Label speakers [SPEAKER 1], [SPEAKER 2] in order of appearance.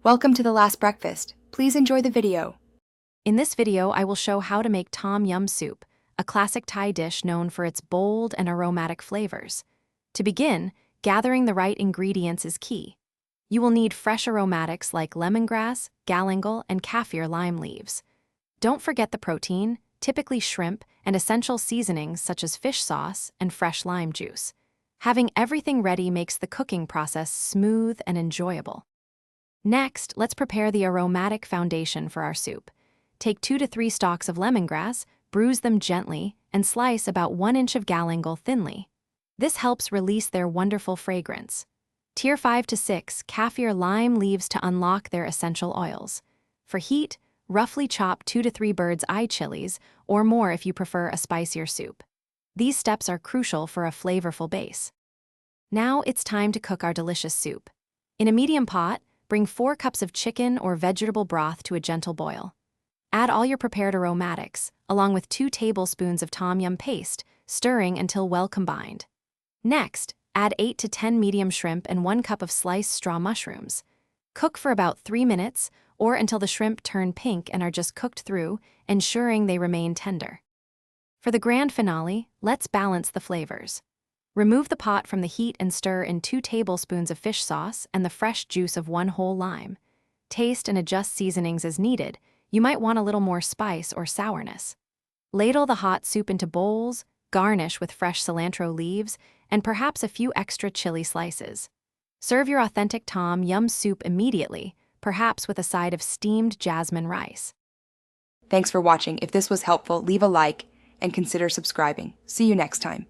[SPEAKER 1] Welcome to the last breakfast. Please enjoy the video.
[SPEAKER 2] In this video, I will show how to make Tom Yum soup, a classic Thai dish known for its bold and aromatic flavors. To begin, gathering the right ingredients is key. You will need fresh aromatics like lemongrass, galangal, and kaffir lime leaves. Don't forget the protein, typically shrimp, and essential seasonings such as fish sauce and fresh lime juice. Having everything ready makes the cooking process smooth and enjoyable. Next, let's prepare the aromatic foundation for our soup. Take 2 to 3 stalks of lemongrass, bruise them gently, and slice about 1 inch of galangal thinly. This helps release their wonderful fragrance. Tier 5 to 6 kaffir lime leaves to unlock their essential oils. For heat, roughly chop 2 to 3 bird's eye chilies, or more if you prefer a spicier soup. These steps are crucial for a flavorful base. Now it's time to cook our delicious soup. In a medium pot, bring 4 cups of chicken or vegetable broth to a gentle boil. Add all your prepared aromatics, along with 2 tablespoons of Tom Yum paste, stirring until well combined. Next, add 8 to 10 medium shrimp and 1 cup of sliced straw mushrooms. Cook for about 3 minutes, or until the shrimp turn pink and are just cooked through, ensuring they remain tender. For the grand finale, let's balance the flavors. Remove the pot from the heat and stir in 2 tablespoons of fish sauce and the fresh juice of 1 whole lime. Taste and adjust seasonings as needed. You might want a little more spice or sourness. Ladle the hot soup into bowls, garnish with fresh cilantro leaves, and perhaps a few extra chili slices. Serve your authentic Tom Yum soup immediately, perhaps with a side of steamed jasmine rice.
[SPEAKER 1] Thanks for watching. If this was helpful, leave a like and consider subscribing. See you next time.